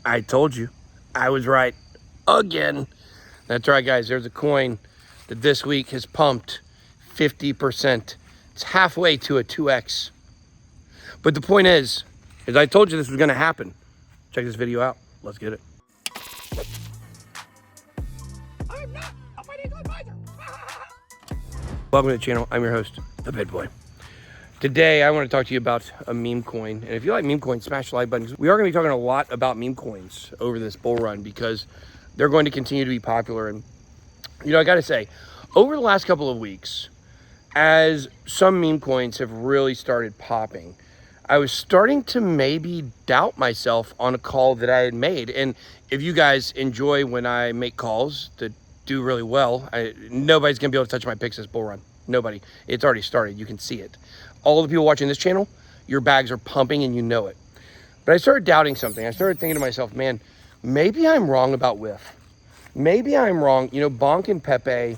I told you. I was right again. That's right, guys. There's a coin that this week has pumped 50%. It's halfway to a 2x. But the point is I told you this was going to happen. Check this video out. Let's get it. I'm not a financial advisor. Welcome to the channel. I'm your host, the Bit Boy. Today, I want to talk to you about a meme coin. And if you like meme coins, smash the like button. We are going to be talking a lot about meme coins over this bull run because they're going to continue to be popular. And, you know, I got to say, over the last couple of weeks, as some meme coins have really started popping, I was starting to maybe doubt myself on a call that I had made. And if you guys enjoy when I make calls that do really well, nobody's going to be able to touch my picks this bull run. Nobody. It's already started. You can see it. All of the people watching this channel, your bags are pumping and you know it. But I started doubting something. I started thinking to myself, man, maybe I'm wrong about WIF. Maybe I'm wrong. You know, Bonk and Pepe,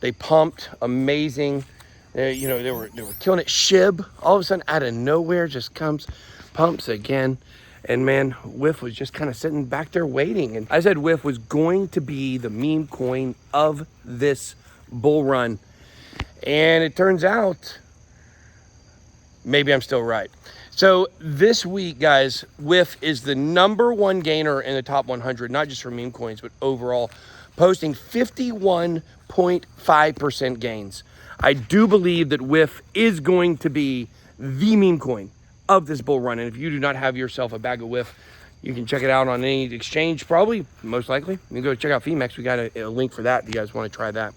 they pumped amazing. You know, they were killing it. Shib, all of a sudden, out of nowhere, just comes, pumps again. And man, WIF was just kind of sitting back there waiting. And I said WIF was going to be the meme coin of this bull run. And it turns out, maybe I'm still right. So this week, guys, WIF is the #1 gainer in the top 100, not just for meme coins, but overall, posting 51.5% gains. I do believe that WIF is going to be the meme coin of this bull run. And if you do not have yourself a bag of WIF, you can check it out on any exchange, probably, most likely. You can go check out Phemex. We got a link for that if you guys want to try that.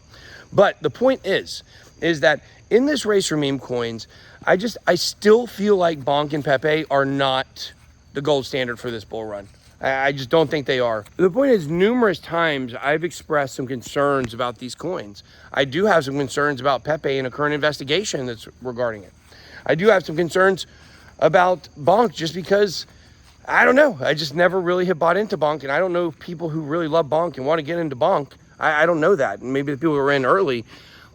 But the point is that in this race for meme coins, I still feel like Bonk and Pepe are not the gold standard for this bull run. I just don't think they are. The point is, numerous times I've expressed some concerns about these coins. I do have some concerns about Pepe and a current investigation that's regarding it. I do have some concerns about Bonk just because, I don't know, I just never really have bought into Bonk, and I don't know people who really love Bonk and want to get into Bonk. I don't know that. Maybe the people who are in early,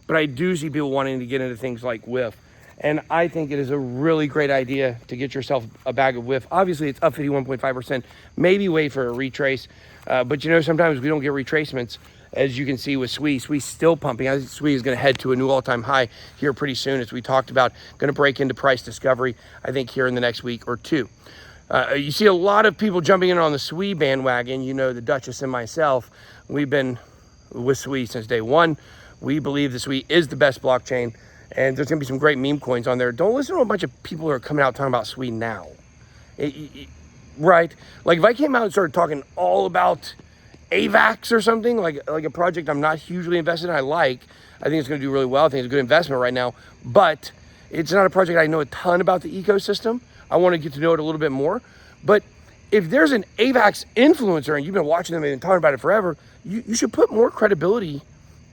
but I do see people wanting to get into things like WIF. And I think it is a really great idea to get yourself a bag of WIF. Obviously, it's up 51.5%. Maybe wait for a retrace. But, you know, sometimes we don't get retracements, as you can see with SWE. SWE's still pumping. I think SWE is going to head to a new all-time high here pretty soon, as we talked about. Going to break into price discovery, I think, here in the next week or two. You see a lot of people jumping in on the SWE bandwagon. You know, the Duchess and myself, we've been with SWE since day one. We believe the SWE is the best blockchain. And there's going to be some great meme coins on there. Don't listen to a bunch of people who are coming out talking about SWE now. Right? Like, if I came out and started talking all about AVAX or something, like a project I'm not hugely invested in, I think it's going to do really well. I think it's a good investment right now. But it's not a project I know a ton about the ecosystem. I want to get to know it a little bit more. But if there's an AVAX influencer and you've been watching them and talking about it forever, you should put more credibility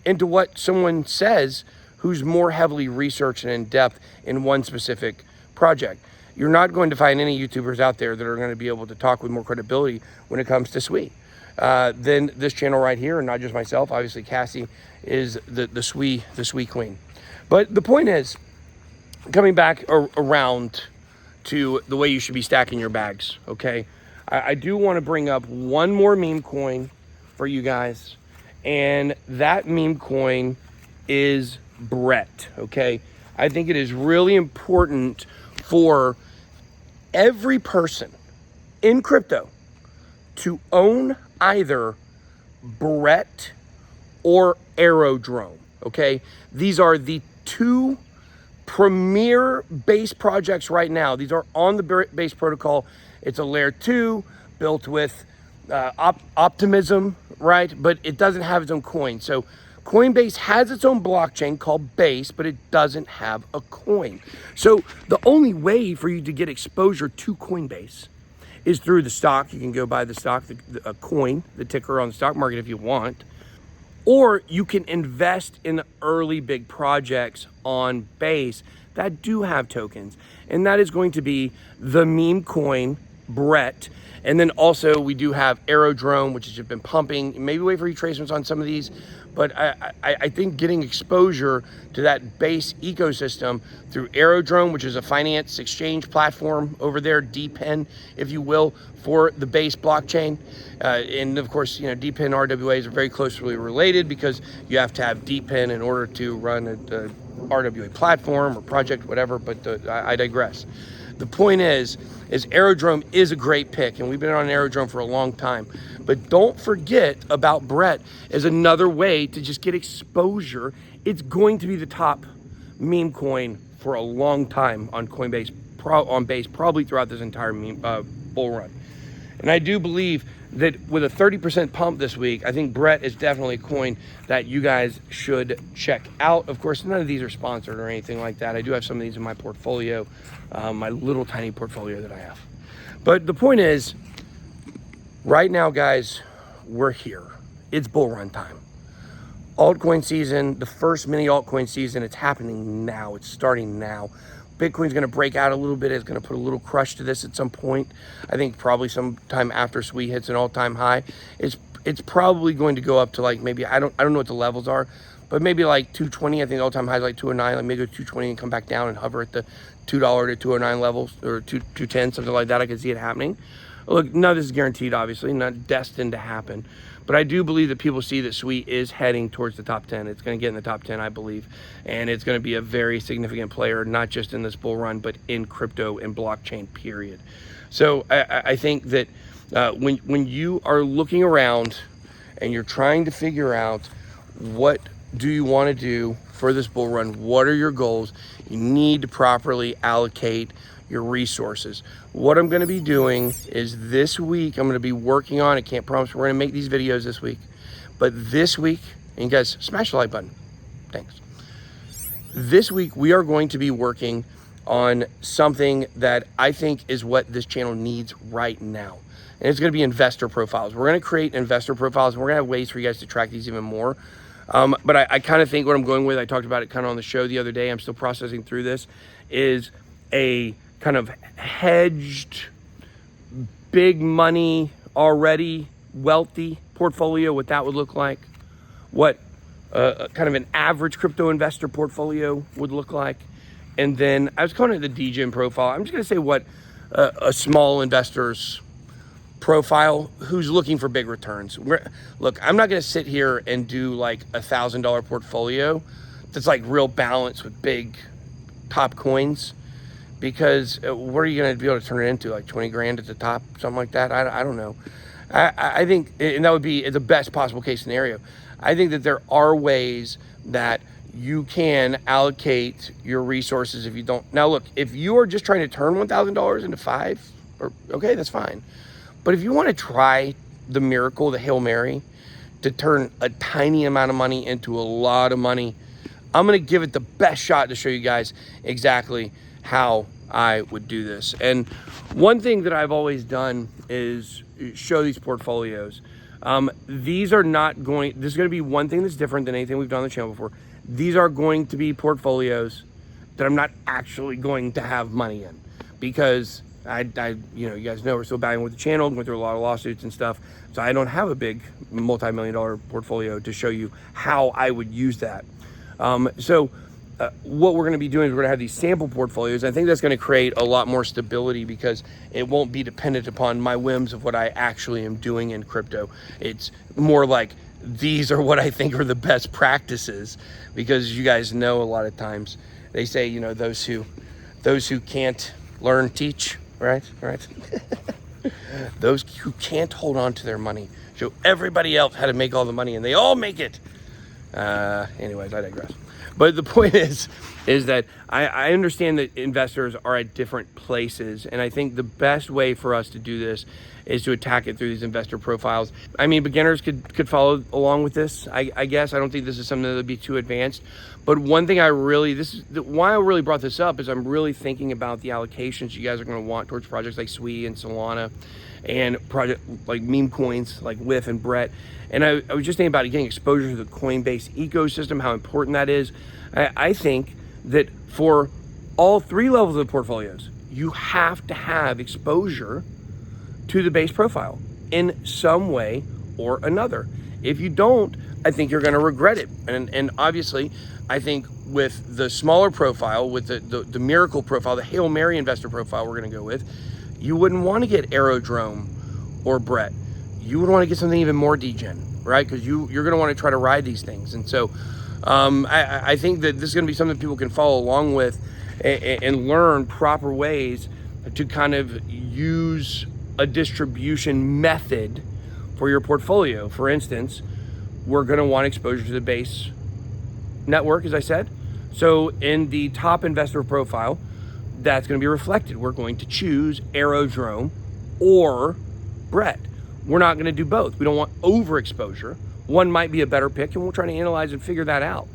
into what someone says who's more heavily researched and in depth in one specific project. You're not going to find any YouTubers out there that are going to be able to talk with more credibility when it comes to SWE than this channel right here, and not just myself. Obviously, Cassie is the SWE queen. But the point is, coming back around to the way you should be stacking your bags, okay? I do want to bring up one more meme coin for you guys, and that meme coin is Brett, okay? I think it is really important for every person in crypto to own either Brett or Aerodrome, okay? These are the two premier base projects right now. These are on the base protocol. It's a layer 2 built with optimism, right? But it doesn't have its own coin. So Coinbase has its own blockchain called Base, but it doesn't have a coin. So the only way for you to get exposure to Coinbase is through the stock. You can go buy the stock, a coin, the ticker on the stock market if you want. Or you can invest in early big projects on Base that do have tokens. And that is going to be the meme coin Brett. And then also we do have Aerodrome, which has just been pumping. Maybe wait for retracements on some of these, but I think getting exposure to that base ecosystem through Aerodrome, which is a finance exchange platform over there, DPEN, if you will, for the base blockchain. And of course, you know, DPEN and RWAs are very closely related because you have to have DPEN in order to run a RWA platform or project, whatever, but I digress. The point is Aerodrome is a great pick, and we've been on Aerodrome for a long time. But don't forget about Brett as another way to just get exposure. It's going to be the top meme coin for a long time on Coinbase, on Base, probably throughout this entire bull run. And I do believe that with a 30% pump this week, I think Brett is definitely a coin that you guys should check out. Of course, none of these are sponsored or anything like that. I do have some of these in my portfolio, my little tiny portfolio that I have. But the point is, right now, guys, we're here. It's bull run time. Altcoin season, the first mini altcoin season, it's happening now. It's starting now. Bitcoin's going to break out a little bit. It's going to put a little crush to this at some point. I think probably sometime after SWE hits an all-time high. It's probably going to go up to like maybe, I don't know what the levels are, but maybe like 220. I think the all-time high is like 209. Like maybe go 220 and come back down and hover at the $2 to 209 levels, or 210, something like that. I can see it happening. Look, none of this is guaranteed, obviously, not destined to happen. But I do believe that people see that SWE is heading towards the top 10. It's going to get in the top 10, I believe. And it's going to be a very significant player, not just in this bull run, but in crypto and blockchain, period. So I think that when you are looking around and you're trying to figure out what do you want to do for this bull run, what are your goals, you need to properly allocate your resources. What I'm going to be doing is this week, I'm going to be working on, I can't promise we're going to make these videos this week, but this week, and you guys smash the like button. Thanks. This week, we are going to be working on something that I think is what this channel needs right now. And it's going to be investor profiles. We're going to create investor profiles, and we're going to have ways for you guys to track these even more. But I kind of think what I'm going with, I talked about it kind of on the show the other day, I'm still processing through this, is a kind of hedged, big money, already wealthy portfolio, what that would look like, what kind of an average crypto investor portfolio would look like. And then I was calling it the DGen profile. I'm just going to say what a small investor's profile who's looking for big returns. Look, I'm not going to sit here and do like $1,000 portfolio that's like real balanced with big top coins, because what are you going to be able to turn it into? Like 20 grand at the top, something like that? I don't know. I think, and that would be the best possible case scenario. I think that there are ways that you can allocate your resources if you don't. Now look, if you are just trying to turn $1,000 into $5, okay, that's fine. But if you want to try the miracle, the Hail Mary, to turn a tiny amount of money into a lot of money, I'm going to give it the best shot to show you guys exactly how I would do this. And one thing that I've always done is show these portfolios. These are not going, this is going to be one thing that's different than anything we've done on the channel before. These are going to be portfolios that I'm not actually going to have money in, because I you know, you guys know we're still battling with the channel, going through a lot of lawsuits and stuff. So I don't have a big multi-million-dollar portfolio to show you how I would use that. What we're going to be doing is we're going to have these sample portfolios. I think that's going to create a lot more stability, because it won't be dependent upon my whims of what I actually am doing in crypto. It's more like, these are what I think are the best practices, because you guys know a lot of times they say, you know, those who can't learn, teach, right? Those who can't hold on to their money show everybody else how to make all the money, and they all make it. Anyways, I digress. But the point is that I understand that investors are at different places, and I think the best way for us to do this is to attack it through these investor profiles. I mean, beginners could follow along with this, I guess. I don't think this is something that would be too advanced. But one thing why I really brought this up is I'm really thinking about the allocations you guys are going to want towards projects like SWE and Solana, and project like meme coins like WIF and Brett. And I was just thinking about getting exposure to the Coinbase ecosystem, how important that is. I think that for all three levels of portfolios, you have to have exposure to the base profile in some way or another. If you don't, I think you're going to regret it. And obviously, I think with the smaller profile, with the miracle profile, the Hail Mary investor profile we're going to go with, you wouldn't want to get Aerodrome or Brett. You would want to get something even more degen, right? Because you're going to want to try to ride these things. And so I think that this is going to be something people can follow along with and learn proper ways to kind of use a distribution method for your portfolio. For instance, we're going to want exposure to the base network, as I said. So in the top investor profile, that's going to be reflected. We're going to choose Aerodrome or Brett. We're not going to do both. We don't want overexposure. One might be a better pick, and we'll try to analyze and figure that out.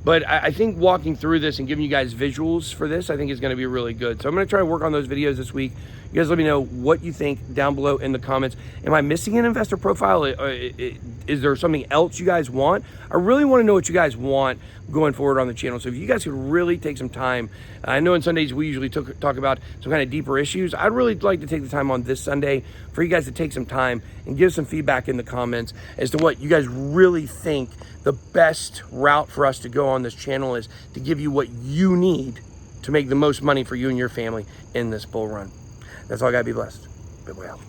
But I think walking through this and giving you guys visuals for this, I think is going to be really good. So I'm going to try to work on those videos this week. You guys let me know what you think down below in the comments. Am I missing an investor profile? Is there something else you guys want? I really want to know what you guys want going forward on the channel. So if you guys could really take some time, I know on Sundays we usually talk about some kind of deeper issues. I'd really like to take the time on this Sunday for you guys to take some time and give some feedback in the comments as to what you guys really think the best route for us to go on this channel is to give you what you need to make the most money for you and your family in this bull run. That's all I got. Be blessed. Big way out.